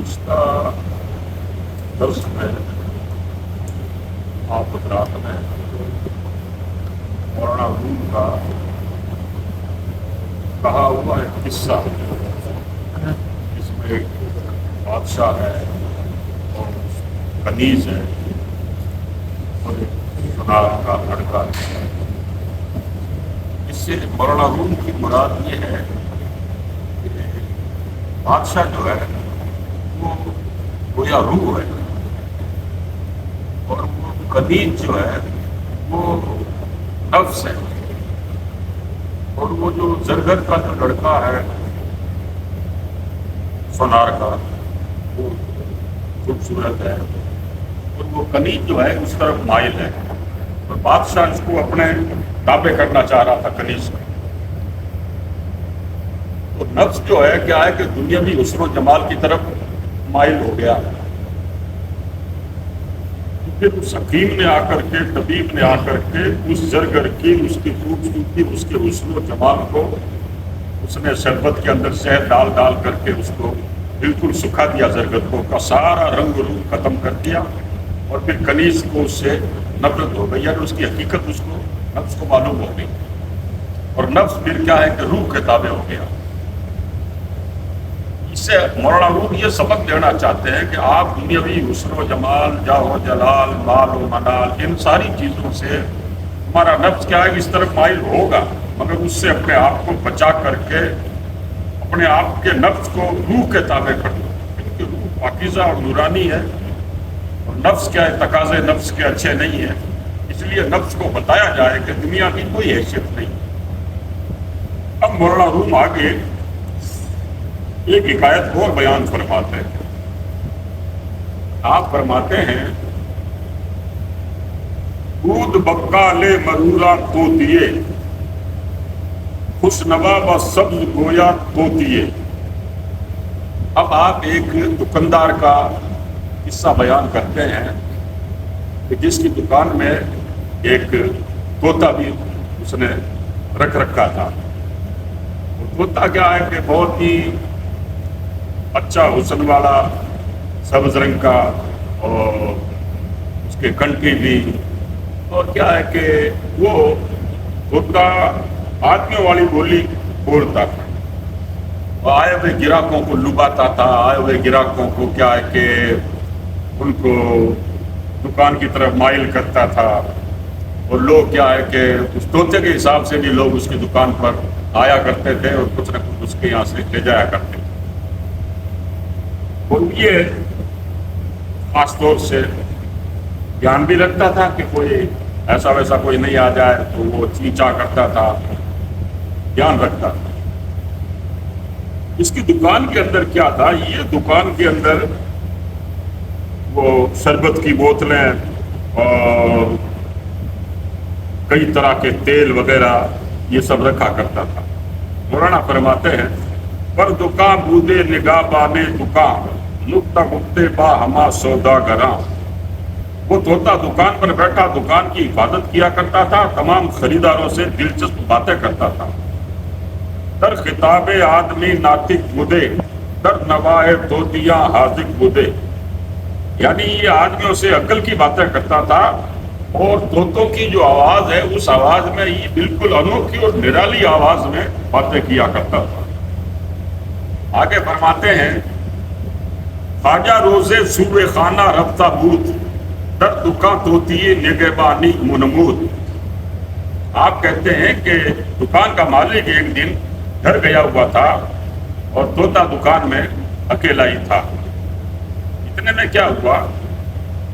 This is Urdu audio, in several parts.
گزشتہ درس میں آپ حضرات نے مولانا روم کا کہا ہوا ایک قصہ جس میں ایک بادشاہ ہے اور کنیز ہے اور ایک سنار کا لڑکا ہے۔ اس سے مولانا روم کی مراد یہ ہے کہ بادشاہ جو ہے وہ گویا روح ہے اور وہ کنیز جو ہے وہ نفس ہے، اور وہ جو زرگر کا جو لڑکا ہے سونار کا وہ خوبصورت ہے اور وہ کنیز جو ہے اس طرف مائل ہے، اور بادشاہ اس کو اپنے تابع کرنا چاہ رہا تھا کنیز کو۔ تو نفس جو ہے کیا ہے کہ دنیاوی حسن و جمال کی طرف مائل ہو گیا۔ پھر اس حکیم نے آ کر کے، طبیب نے آ کر کے اس زرگر کی، اس کی خوبصورتی، اس کے حسن و جمال کو اس نے شربت کے اندر شہد ڈال ڈال کر کے اس کو بالکل سکھا دیا، زرگر کو کا سارا رنگ روپ ختم کر دیا، اور پھر کنیز کو اس سے نفرت ہو گئی، یعنی اس کی حقیقت اس کو نفس کو معلوم ہو گئی، اور نفس پھر کیا ہے کہ روح کے تابع ہو گیا۔ اس سے مولانا روم یہ سبق دینا چاہتے ہیں کہ آپ دنیاوی حسن و جمال، جاہ و جلال، مال و منال، ان ساری چیزوں سے ہمارا نفس کیا ہے اس طرف مائل ہوگا، مگر اس سے اپنے آپ کو بچا کر کے اپنے آپ کے نفس کو روح کے تابع کر دو، کیونکہ روح پاکیزہ اور نورانی ہے، اور نفس کیا ہے تقاضے نفس کے اچھے نہیں ہیں، اس لیے نفس کو بتایا جائے کہ دنیا کی کوئی حیثیت نہیں۔ اب مولانا روم آگے ایک حکایت اور بیان فرماتے ہیں۔ آپ فرماتے ہیں دودھ بکالے مرورا توتیے، خوش نوا و سبز گویا توتیے۔ اب آپ ایک دکاندار کا قصہ بیان کرتے ہیں کہ جس کی دکان میں ایک طوطا بھی اس نے رکھ رکھا تھا۔ طوطا کیا ہے کہ بہت ہی اچھا حسن والا، سبز رنگ کا، اور اس کے کنٹھی بھی، اور کیا ہے کہ وہ طوطا آدمیوں والی بولی بولتا تھا، اور آئے ہوئے گراہکوں کو لباتا تھا، آئے ہوئے گراہکوں کو کیا ہے کہ ان کو دکان کی طرف مائل کرتا تھا، اور لوگ کیا ہے کہ اس طوطے کے حساب سے بھی لوگ اس کی دکان پر آیا کرتے تھے اور کچھ نہ کچھ اس کے یہاں سے لے جایا کرتے تھے۔ اور یہ خاص طور سے دھیان بھی رکھتا تھا کہ کوئی ایسا ویسا کوئی نہیں آ جائے، تو وہ چینچا کرتا تھا، دھیان رکھتا تھا۔ اس کی دکان کے اندر کیا تھا، یہ دکان کے اندر وہ شربت کی بوتلیں اور کئی طرح کے تیل وغیرہ یہ سب رکھا کرتا تھا۔ مولانا فرماتے ہیں پر دکان بودے نگاہ بانے دکان نقطہ گپتے با ہما سودا گراں۔ وہ طوطا دکان پر بیٹھا دکان کی حفاظت کیا کرتا تھا، تمام خریداروں سے دلچسپ باتیں کرتا تھا۔ در خطاب آدمی ناطق بدے، در نوائے طوطیاں حاذق بدے، یعنی یہ آدمیوں سے عقل کی باتیں کرتا تھا، اور طوطوں کی جو آواز ہے اس آواز میں یہ بالکل انوکھی اور نرالی آواز میں باتیں کیا کرتا تھا۔ آگے فرماتے ہیں خواجہ روزے صوبے خانہ رفتہ بود، در دکان طوطیے نگہبانی منمود۔ آپ کہتے ہیں کہ دکان کا مالک ایک دن گھر گیا ہوا تھا اور طوطا دکان میں اکیلا ہی تھا۔ اتنے میں کیا ہوا،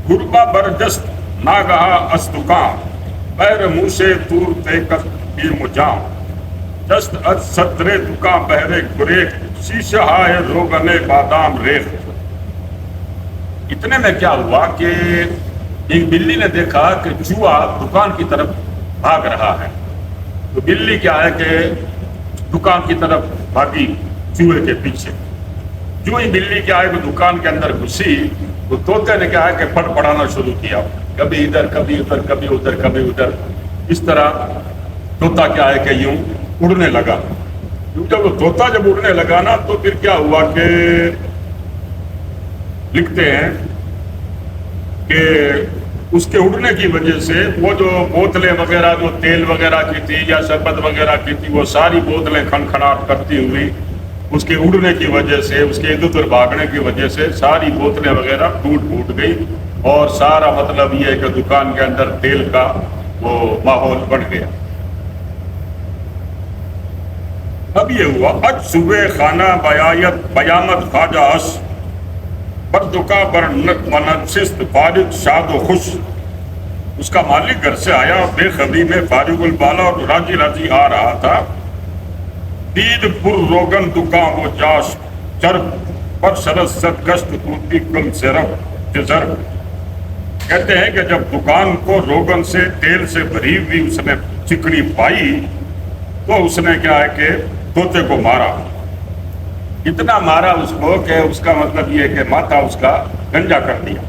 غربا برجست ناگہا اس دکان، بیر منہ سے تور تیکت بی مجام، جست از سترے دکان بہرے گریخ، شیشہ ہائے روغنے بادام ریخ۔ اتنے میں کیا ہوا کہ ایک بلی نے دیکھا کہ چوہا دکان کی طرف بھاگ رہا ہے، تو بلی کیا ہے کہ دکان کی طرف بھاگی چوہے کے پیچھے۔ جو ہی بلی کیا ہے کہ دکان کے اندر گھسی تو طوطے نے کیا ہے کہ پڑ پڑانا شروع کیا، کبھی ادھر کبھی ادھر کبھی ادھر کبھی ادھر، اس طرح طوطا کیا ہے کہ یوں اڑنے لگا۔ جب وہ طوطا جب اڑنے لگا نا تو پھر کیا ہوا کہ لکھتے ہیں کہ اس کے اڑنے کی وجہ سے وہ جو بوتلیں وغیرہ جو تیل وغیرہ کی تھی یا شربت وغیرہ کی تھی وہ ساری بوتلیں کھنکھناٹ کرتی ہوئی اس کے اڑنے کی وجہ سے اس کے ادھر ادھر بھاگنے کی وجہ سے ساری بوتلیں وغیرہ ٹوٹ گئی اور سارا مطلب یہ ہے کہ دکان کے اندر تیل کا وہ ماحول بڑھ گیا۔ اب یہ ہوا اج صبح خانہ بیامت خواجہ اس بردکا بر منشست فارغ شاد و خوش۔ اس کا مالک گھر سے آیا بے خبری میں فارغ البالا اور راضی راضی آ رہا تھا۔ دید پر روگن دکان وہ جاش چرب پر شرس ست گشت توتی کم سرب جزر۔ کہتے ہیں کہ جب دکان کو روگن سے تیل سے بھری ہوئی اس نے چکنی پائی تو اس نے کیا ہے کہ طوطے کو مارا، اتنا مارا اس کو کہ اس کا مطلب یہ کہ ماتھا اس کا گنجا کر دیا۔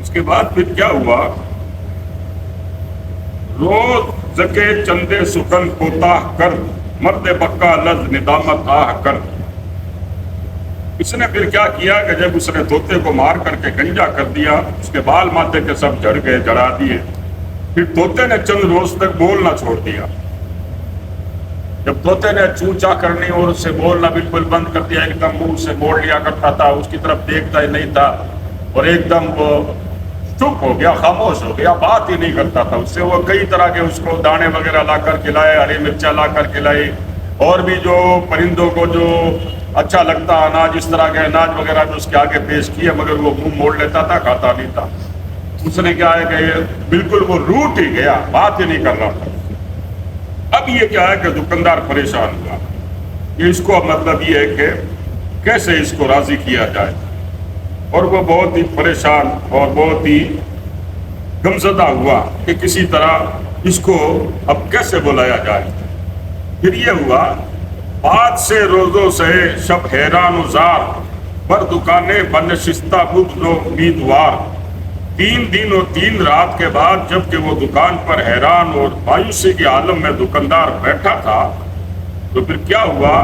اس کے بعد پھر کیا ہوا، روز زکے چندے سخن کوتاہ کر مرد بکا لز ندامت آہ کر۔ اس نے پھر کیا کیا کہ جب اس نے طوطے کو مار کر کے گنجا کر دیا اس کے بال ماتھے کے سب جھڑ گئے، جڑا دیے، پھر طوطے نے چند روز تک بولنا چھوڑ دیا۔ جب طوطے نے چونچا کرنی اور اس سے بولنا بالکل بند کر دیا، ایک دم منہ سے موڑ لیا کرتا تھا، اس کی طرف دیکھتا ہی نہیں تھا اور ایک دم وہ چپ ہو گیا، خاموش ہو گیا، بات ہی نہیں کرتا تھا اس سے۔ وہ کئی طرح کے اس کو دانے وغیرہ لا کر کھلائے، ہری مرچا لا کر کھلائے، اور بھی جو پرندوں کو جو اچھا لگتا اناج، اس طرح کے اناج وغیرہ جو اس کے آگے پیش کیے، مگر وہ منہ موڑ لیتا تھا، کھاتا نہیں تھا۔ اس نے کیا ہے کہ بالکل وہ روٹ ہی گیا، بات ہی نہیں کر رہا تھا۔ اب یہ کیا ہے کہ دکاندار پریشان ہوا کہ اس کو مطلب یہ ہے کہ کیسے اس کو راضی کیا جائے، اور وہ بہت ہی پریشان اور بہت ہی غمزدہ ہوا کہ کسی طرح اس کو اب کیسے بلایا جائے۔ پھر یہ ہوا بات سے روزوں سے شب حیران و زار بر دکانیں بنشستہ بدھ لو امیدوار۔ 3 دن اور 3 رات کے بعد جب کہ وہ دکان پر حیران اور مایوسی کے عالم میں دکاندار بیٹھا تھا تو پھر کیا ہوا،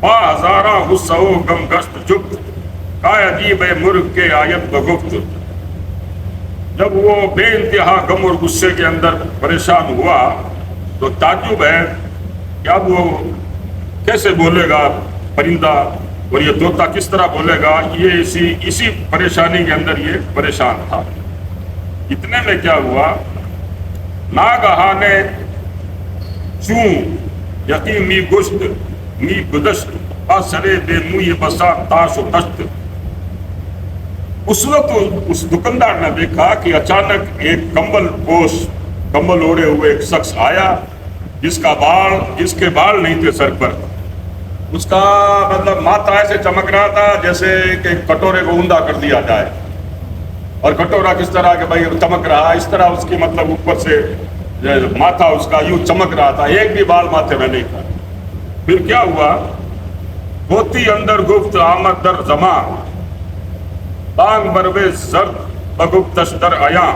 با ہزارہ غصہ و غم گشت جبت کا عجیب مرغ کے آیت بگفت۔ جب وہ بے انتہا غم اور غصے کے اندر پریشان ہوا تو تعجب ہے کہ اب وہ کیسے بولے گا پرندہ اور یہ طوطا کس طرح بولے گا، یہ اسی پریشانی کے اندر یہ پریشان تھا۔ اتنے میں کیا ہوا، ناگہانے چون یقین می گشت می گدشت سرے بے موی بسا تاش و تشت۔ اس وقت اس دکاندار نے دیکھا کہ اچانک ایک کمبل پوش، کمبل اوڑے ہوئے ایک شخص آیا جس کے بال نہیں تھے سر پر۔ اس کا مطلب ماتھا ایسے چمک رہا تھا جیسے کہ کٹورے کو اوندا کر دیا جائے، اور کٹورا کس طرح کہ بھائی چمک رہا، اس طرح اس کی مطلب اوپر سے ماتھا اس کا یوں چمک رہا تھا، ایک بھی بال ماتھے میں نہیں تھا۔ پھر کیا ہوا، ہوتی اندر گفت آمد در زمان تانگ بروے زرد بگفتش در عیاں۔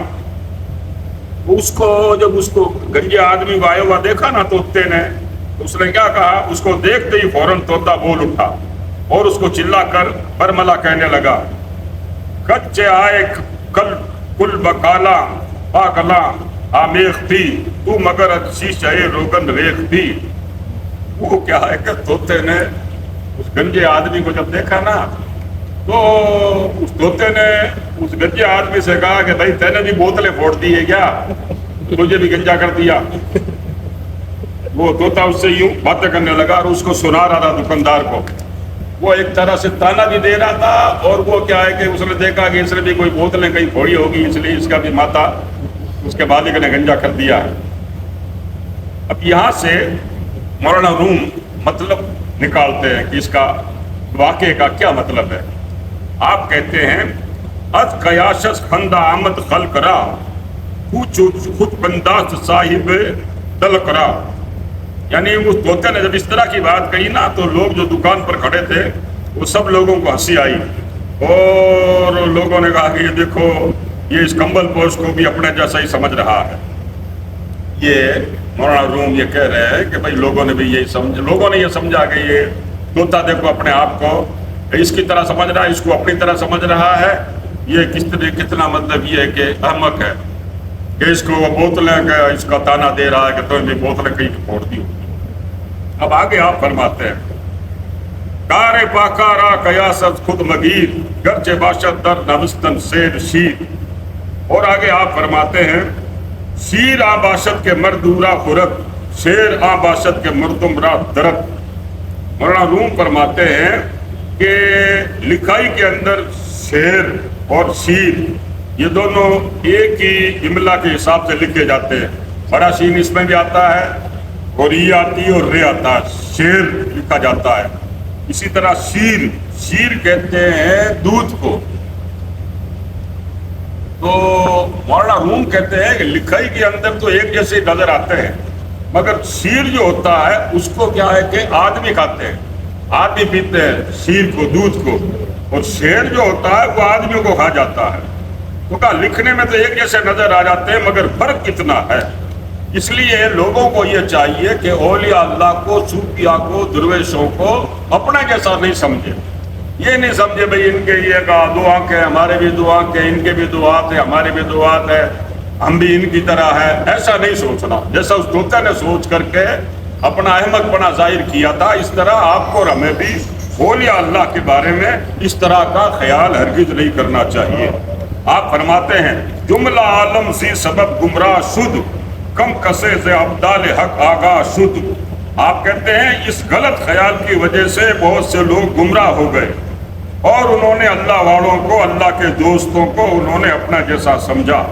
اس کو جب اس کو گنجے آدمی کو آیا ہوا دیکھا نا طوطے نے، اس نے کیا کہا، اس کو دیکھتے ہی فوراً طوطا بول اٹھا اور اس کو چلا کر برملا کہنے لگا، کچے آئے کل بکالا پاکلا آمیخ تھی تو مگر اچھی شاہ روگن ریخ تھی۔ وہ کیا ہے کہ طوطے نے اس گنجے آدمی کو جب دیکھا نا تو اس طوطے نے اس گنجے آدمی سے کہا کہ بھائی تینے بھی بوتلیں پھوڑ دی ہے کیا، تجھے بھی گنجا کر دیا۔ وہ طوطا اس سے یوں باتیں کرنے لگا اور اس کو سنا رہا تھا دکاندار کو، وہ ایک طرح سے تانا بھی دے رہا تھا، اور وہ کیا ہے کہ اس نے دیکھا کہ اس نے بھی کوئی بوتلیں کہیں پھوڑی ہوگی، اس لیے اس کا بھی ماتھا اس کے مالک نے گنجا کر دیا ہے۔ اب یہاں سے مولانا روم مطلب نکالتے ہیں کہ اس کا واقعے کا کیا مطلب ہے۔ آپ کہتے ہیں از قیاشس خندہ آمد خلق را خود بنداست صاحب دل کرا۔ یعنی اس طوطے نے جب اس طرح کی بات کہی نا تو لوگ جو دکان پر کھڑے تھے وہ سب لوگوں کو ہنسی آئی، اور لوگوں نے کہا کہ یہ دیکھو یہ اس کمبل پوش کو بھی اپنے جیسا ہی سمجھ رہا ہے۔ یہ مولانا روم یہ کہہ رہے ہیں کہ بھائی لوگوں نے یہ سمجھا کہ طوطا دیکھو اپنے آپ کو اس کی طرح سمجھ رہا ہے، اس کو اپنی طرح سمجھ رہا ہے، یہ کتنا مطلب یہ ہے کہ احمق ہے کہ اس کو وہ بوتلیں کا اس کا تانا دے رہا ہے کہ تو نے بوتلیں کہیں پھوڑ دی ہوگی۔ اب آگے آپ فرماتے ہیں کار پاکارا قیاست خود مگیر گرچہ باشد در نوستن سیر شیر، اور آگے آپ فرماتے ہیں شیر آ باشد کے مردورا خورک شیر آ باشد کے مردم را درد۔ مولانا روم فرماتے ہیں کہ لکھائی کے اندر شیر اور شیر یہ دونوں ایک ہی املا کے حساب سے لکھے جاتے ہیں، بڑا شین اس میں بھی آتا ہے اور یہ آتی ہے اور رے آتا ہے، شیر لکھا جاتا ہے۔ اسی طرح شیر کہتے ہیں دودھ کو۔ تو مولانا روم کہتے ہیں کہ لکھائی کے اندر تو ایک جیسے نظر آتے ہیں، مگر شیر جو ہوتا ہے اس کو کیا ہے کہ آدمی کھاتے ہیں، آدمی پیتے ہیں شیر کو، دودھ کو، اور شیر جو ہوتا ہے وہ آدمیوں کو کھا جاتا ہے۔ تو کہا لکھنے میں تو ایک جیسے نظر آ جاتے ہیں مگر فرق کتنا ہے۔ اس لیے لوگوں کو یہ چاہیے کہ اولیاء اللہ کو، صوفیاء کو، درویشوں کو اپنا جیسا نہیں سمجھے۔ یہ نہیں سمجھے بھئی ان کے یہ کا دو آنکھ ہے، ہمارے بھی دو آنکھ ہے، ان کے بھی دو ہاتھ ہے، ہمارے بھی دو ہاتھ ہے، ہم بھی ان کی طرح ہے، ایسا نہیں سوچنا۔ جیسا اس طوطے نے سوچ کر کے اپنا احمق پنا ظاہر کیا تھا، اس طرح آپ کو اور ہمیں بھی اولیاء اللہ کے بارے میں اس طرح کا خیال ہرگز نہیں کرنا چاہیے۔ آپ فرماتے ہیں جملہ عالم سی سبب گمراہ شد کم کسے سے ابدال حق آگاہ شد۔ آپ کہتے ہیں اس غلط خیال کی وجہ سے بہت سے لوگ گمراہ ہو گئے اور انہوں نے اللہ والوں کو، اللہ کے دوستوں کو انہوں نے اپنا جیسا سمجھا،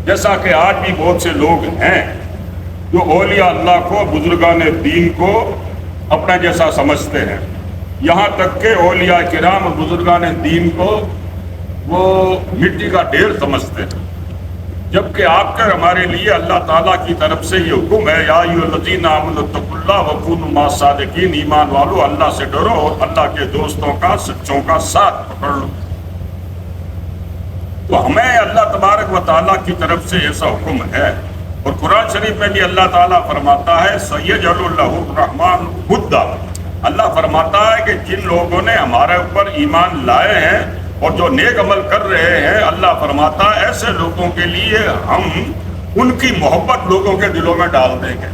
جیسا کہ آج بھی بہت سے لوگ ہیں جو اولیاء اللہ کو، بزرگان دین کو اپنا جیسا سمجھتے ہیں، یہاں تک کہ اولیاء کرام اور بزرگان دین کو وہ مٹی کا ڈھیر سمجھتے ہیں، جبکہ آپ کا ہمارے لیے اللہ تعالیٰ کی طرف سے یہ حکم ہے یا ایھا الذین آمنوا اتقوا اللہ وکونوا مع الصادقین، ایمان والو اللہ سے ڈرو اور اللہ کے دوستوں کا، سچوں کا ساتھ پکڑ لو۔ تو ہمیں اللہ تبارک و تعالیٰ کی طرف سے ایسا حکم ہے، اور قرآن شریف میں بھی اللہ تعالیٰ فرماتا ہے سیجعل لہ الرحمن ودا۔ اللہ فرماتا ہے کہ جن لوگوں نے ہمارے اوپر ایمان لائے ہیں اور جو نیک عمل کر رہے ہیں، اللہ فرماتا ہے ایسے لوگوں کے لیے ہم ان کی محبت لوگوں کے دلوں میں ڈال دیں گے۔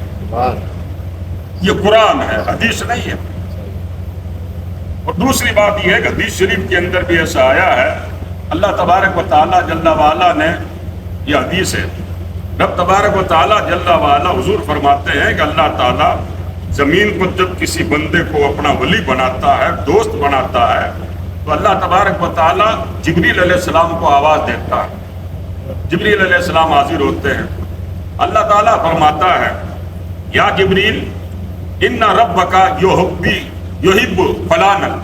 یہ قرآن ہے، حدیث نہیں ہے۔ اور دوسری بات یہ ہے کہ حدیث شریف کے اندر بھی ایسا آیا ہے، اللہ تبارک و تعالیٰ جل وعلا نے، یہ حدیث ہے، رب تبارک و تعالیٰ جل وعلا حضور فرماتے ہیں کہ اللہ تعالیٰ زمین پر جب کسی بندے کو اپنا ولی بناتا ہے، دوست بناتا ہے، تو اللہ تبارک و تعالیٰ جبریل علیہ السلام کو آواز دیتا ہے۔ جبریل علیہ السلام حاضر ہوتے ہیں، اللہ تعالیٰ فرماتا ہے یا جبریل ان ربک یحب فلانا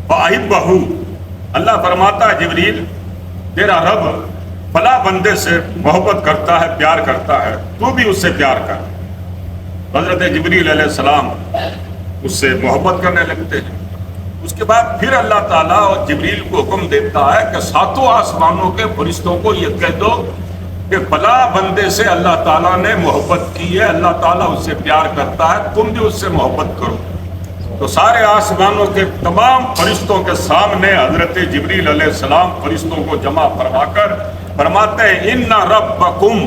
فاحبہ۔ اللہ فرماتا ہے جبریل تیرا رب فلاں بندے سے محبت کرتا ہے، پیار کرتا ہے، تو بھی اس سے پیار کر۔ حضرت جبریل علیہ السلام اس سے محبت کرنے لگتے ہیں۔ اس کے بعد پھر اللہ تعالیٰ اور جبریل کو حکم دیتا ہے کہ ساتوں آسمانوں کے فرشتوں کو یہ کہہ دو کہ فلاں بندے سے اللہ تعالیٰ نے محبت کی ہے، اللہ تعالیٰ اس سے پیار کرتا ہے، تم بھی اس سے محبت کرو۔ تو سارے آسمانوں کے تمام فرشتوں کے سامنے حضرت جبریل علیہ السلام فرشتوں کو جمع فرما کر فرماتے ہیں ان ربکم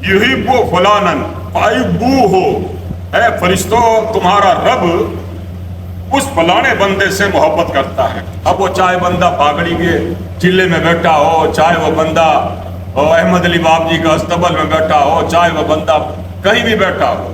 یحب فلانا فاحبوہ۔ اے فرشتوں، تمہارا رب اس فلانے بندے سے محبت کرتا ہے۔ اب وہ چاہے بندہ پاگڑی کے چلے میں بیٹھا ہو، چاہے وہ بندہ احمد علی باب جی کا استبل میں بیٹھا ہو، چاہے وہ بندہ کہیں بھی بیٹھا ہو،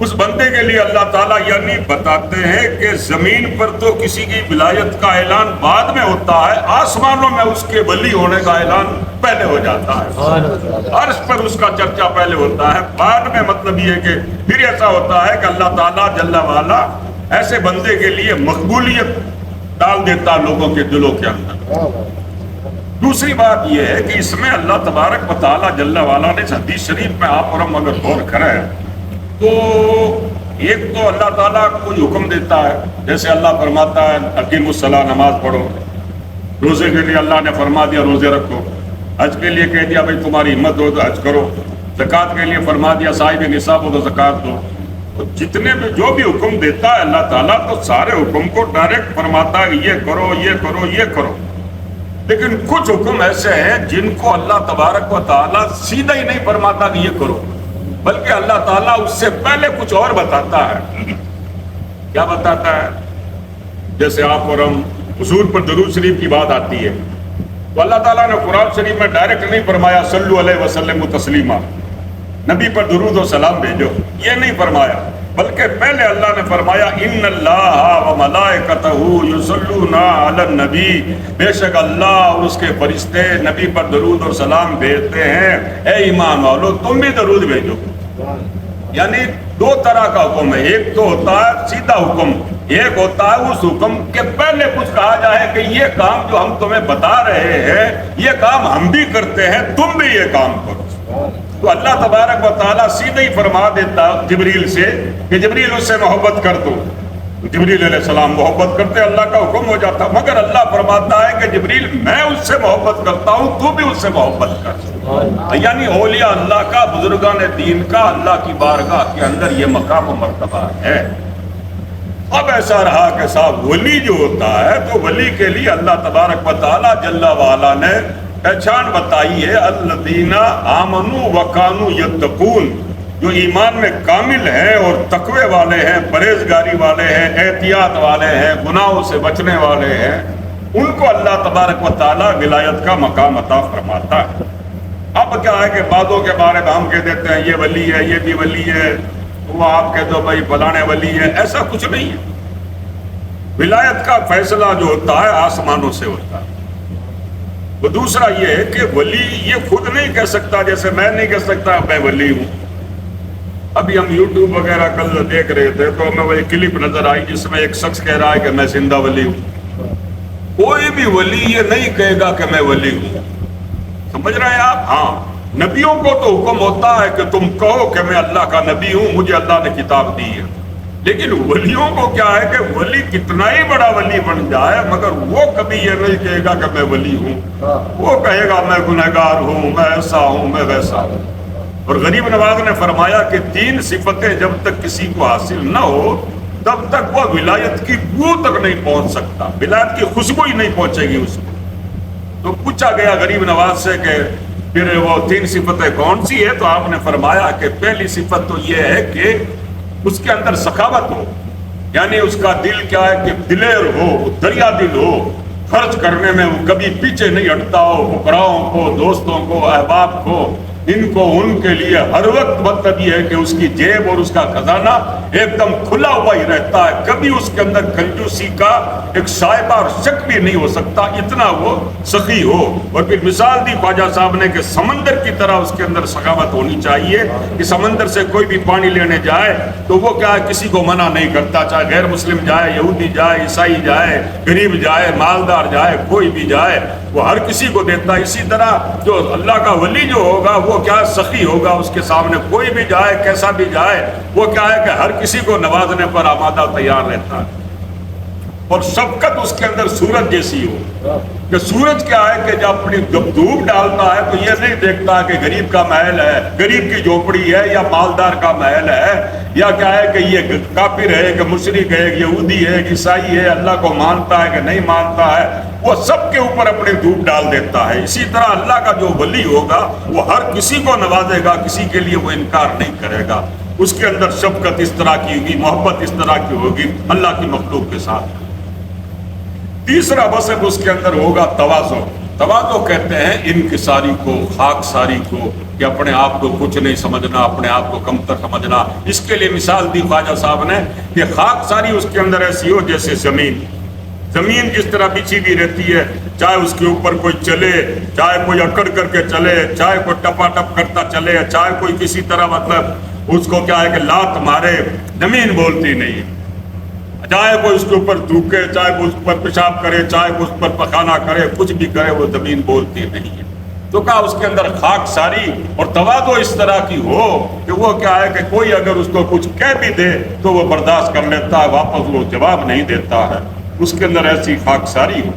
اس بندے کے لیے اللہ تعالیٰ یعنی بتاتے ہیں کہ زمین پر تو کسی کی ولایت کا اعلان بعد میں ہوتا ہے، آسمانوں میں اس کے ولی ہونے کا اعلان پہلے ہو جاتا ہے۔ عرش پر اس کا چرچا پہلے ہوتا ہے، بعد میں مطلب یہ کہ پھر ایسا ہوتا ہے کہ اللہ تعالیٰ جل وعلا ایسے بندے کے لیے مقبولیت ڈال دیتا لوگوں کے دلوں کے اندر۔ دوسری بات یہ ہے کہ اس میں اللہ تبارک و تعالیٰ جل وعلا نے حدیث شریف میں آپ اور ہم اگر غور کریں تو ایک تو اللہ تعالیٰ کوئی حکم دیتا ہے، جیسے اللہ فرماتا ہے اقیموا الصلاۃ، نماز پڑھو۔ روزے کے لیے اللہ نے فرما دیا روزے رکھو۔ حج کے لیے کہہ دیا بھائی تمہاری ہمت ہو تو حج کرو۔ زکوٰۃ کے لیے فرما دیا صاحب نصاب ہو تو زکوٰۃ دو۔ تو جتنے بھی جو بھی حکم دیتا ہے اللہ تعالیٰ تو سارے حکم کو ڈائریکٹ فرماتا ہے یہ کرو یہ کرو یہ کرو، لیکن کچھ حکم ایسے ہیں جن کو اللہ تبارک و تعالیٰ سیدھا ہی نہیں فرماتا کہ یہ کرو، بلکہ اللہ تعالیٰ اس سے پہلے کچھ اور بتاتا ہے۔ کیا بتاتا ہے؟ جیسے آپ اور ہم حضور پر درود شریف کی بات آتی ہے تو اللہ تعالیٰ نے قرآن شریف میں ڈائریکٹ نہیں فرمایا صلو علیہ وسلم تسلیما، نبی پر درود و سلام بھیجو، یہ نہیں فرمایا، بلکہ پہلے اللہ نے فرمایا ان اللہ و ملائکتہ یصلون علی النبی، بے شک اللہ اور اس کے فرشتے نبی پر درود اور سلام بھیجتے ہیں، اے ایمان والو تم بھی درود بھیجو۔ یعنی دو طرح کا حکم ہے، ایک تو ہوتا ہے سیدھا حکم، ایک ہوتا ہے اس حکم کے پہلے کچھ کہا جائے کہ یہ کام جو ہم تمہیں بتا رہے ہیں یہ کام ہم بھی کرتے ہیں، تم بھی یہ کام کرو۔ تو اللہ تبارک و تعالیٰ سیدھے ہی فرما دیتا جبریل سے کہ جبریل اس سے محبت کر دو، جبریل علیہ السلام محبت کرتے اللہ کا حکم ہو جاتا، مگر اللہ فرماتا ہے کہ جبریل میں اس سے محبت کرتا ہوں تو بھی اس سے محبت کر۔ یعنی اولیاء اللہ کا، بزرگان دین کا اللہ کی بارگاہ کے اندر یہ مقام و مرتبہ ہے۔ اب ایسا رہا کہ صاحب ولی جو ہوتا ہے تو ولی کے لیے اللہ تبارک و تعالیٰ جل وعلا نے پہچان بتائی ہے، الذین آمنوا وکانوا یتقون، جو ایمان میں کامل ہیں اور تقوی والے ہیں، پرہیزگاری والے ہیں، احتیاط والے ہیں، گناہوں سے بچنے والے ہیں، ان کو اللہ تبارک و تعالیٰ ولایت کا مقام عطا فرماتا ہے۔ اب کیا ہے کہ بعضوں کے بارے میں ہم کہہ دیتے ہیں یہ ولی ہے، یہ بھی ولی ہے، وہ آپ کہہ دو بھائی فلانے ولی ہے، ایسا کچھ نہیں ہے۔ ولایت کا فیصلہ جو ہوتا ہے آسمانوں سے ہوتا ہے۔ وہ دوسرا یہ ہے کہ ولی یہ خود نہیں کہہ سکتا، جیسے میں نہیں کہہ سکتا میں ولی ہوں۔ ابھی ہم یوٹیوب وغیرہ کل دیکھ رہے تھے تو ہمیں وہ کلپ نظر آئی جس میں ایک شخص کہہ رہا ہے کہ میں زندہ ولی ہوں۔ کوئی بھی ولی یہ نہیں کہے گا کہ میں ولی ہوں، سمجھ رہے ہیں آپ؟ ہاں، نبیوں کو تو حکم ہوتا ہے کہ تم کہو کہ میں اللہ کا نبی ہوں، مجھے اللہ نے کتاب دی ہے، لیکن ولیوں کو کیا ہے کہ ولی کتنا ہی بڑا ولی بن جائے مگر وہ کبھی یہ نہیں کہے گا کہ میں ولی ہوں، وہ کہے گا میں گنہگار ہوں، میں ایسا ہوں، میں ویسا ہوں۔ اور غریب نواز نے فرمایا کہ تین صفتیں جب تک کسی کو حاصل نہ ہو تب تک وہ ولایت کی بو تک نہیں پہنچ سکتا، ولایت کی خوشبو ہی نہیں پہنچے گی اس کو۔ تو پوچھا گیا غریب نواز سے کہ پھر وہ تین صفتیں کون سی ہے؟ تو آپ نے فرمایا کہ پہلی صفت تو یہ ہے کہ اس کے اندر سخاوت ہو، یعنی اس کا دل کیا ہے کہ دلیر ہو، دریا دل ہو، خرچ کرنے میں وہ کبھی پیچھے نہیں ہٹتا ہو، فقراؤں کو، دوستوں کو، احباب کو، ان کو ان کے لیے ہر وقت مطلب یہ ہے کہ اس کی جیب اور اس کا خزانہ ایک دم کھلا ہوا ہی رہتا ہے، کبھی اس کے اندر کنجوسی کا ایک شائبہ اور شک بھی نہیں ہو سکتا، اتنا وہ سخی ہو۔ اور پھر مثال دی خواجہ صاحب نے کہ سمندر کی طرح اس کے اندر سخاوت ہونی چاہیے کہ سمندر سے کوئی بھی پانی لینے جائے تو وہ کیا ہے کسی کو منع نہیں کرتا، چاہے غیر مسلم جائے، یہودی جائے، عیسائی جائے، غریب جائے، مالدار جائے، کوئی بھی جائے، وہ ہر کسی کو دیتا ہے۔ اسی طرح جو اللہ کا ولی جو ہوگا وہ کیا سخی ہوگا، اس کے سامنے کوئی بھی جائے کیسا بھی جائے وہ کیا ہے کہ ہر کسی کو نوازنے پر آمادہ تیار رہتا ہے۔ اور شفقت اس کے اندر سورج جیسی ہو کہ سورج کیا ہے کہ جب دھوپ ڈالتا ہے تو یہ نہیں دیکھتا کہ غریب کا محل ہے، غریب کی جھوپڑی ہے یا مالدار کا محل ہے، یا کیا ہے کہ یہ کافر ہے کہ مشرک ہے، یہودی ہے، عیسائی ہے، اللہ کو مانتا ہے کہ نہیں مانتا ہے، وہ سب کے اوپر اپنی دھوپ ڈال دیتا ہے۔ اسی طرح اللہ کا جو ولی ہوگا وہ ہر کسی کو نوازے گا، کسی کے لیے وہ انکار نہیں کرے گا، اس کے اندر شفقت اس طرح کی ہوگی، محبت اس طرح کی ہوگی اللہ کی مخلوق کے ساتھ۔ تیسرا وصف اس کے اندر ہوگا تواضع۔ تواضع کہتے ہیں انکساری کو، خاک ساری کو، کہ اپنے آپ کو کچھ نہیں سمجھنا، اپنے آپ کو کمتر سمجھنا۔ اس کے لیے مثال دی خواجہ صاحب نے کہ خاک ساری اس کے اندر ایسی ہو جیسے زمین جس طرح بچھی بھی رہتی ہے، چاہے اس کے اوپر کوئی چلے، چاہے کوئی اکڑ کر کے چلے، چاہے کوئی ٹپا ٹپ کرتا چلے، چاہے کوئی کسی طرح مطلب اس کو کیا ہے کہ لات مارے، زمین بولتی نہیں، چاہے کوئی اس کے اوپر تھوکے، چاہے وہ اس پر پیشاب کرے، چاہے وہ اس پر پخانہ کرے، کچھ بھی کرے، وہ زمین بولتی نہیں ہے۔ تو کہا اس کے اندر خاک ساری اور تواضع اس طرح کی ہو کہ وہ کیا ہے کہ کوئی اگر اس کو کچھ کہہ بھی دے تو وہ برداشت کر لیتا ہے، واپس وہ جواب نہیں دیتا ہے، اس کے اندر ایسی خاک ساری ہو۔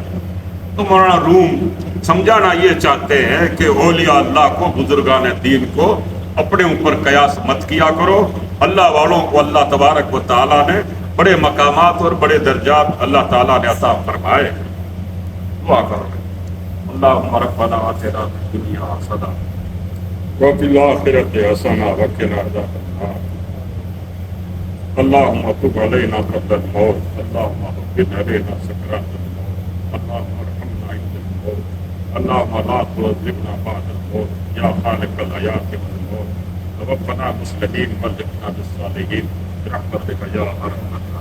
تو مولانا روم سمجھانا یہ چاہتے ہیں کہ اولیاء اللہ کو، بزرگان دین کو اپنے اوپر قیاس مت کیا کرو. اللہ والوں کو اللہ تبارک و تعالیٰ نے بڑے مقامات اور بڑے درجات اللہ تعالیٰ نے عطا فرمائے. دعا کرو. اللہم ربنا آتنا فی الدنیا حسنہ وفی الآخرۃ حسنہ وقنا عذاب النار. اللہم تب علینا قبل الموت. اللہم حفظ علینا سکرات الموت. اللہم ارحمنا عند الموت. اللہم لا تعذبنا بعد الموت یا خالق الحیات والموت. توفنا مسلمین والحقنا بالصالحین برحمتک یا ارحم الراحمین.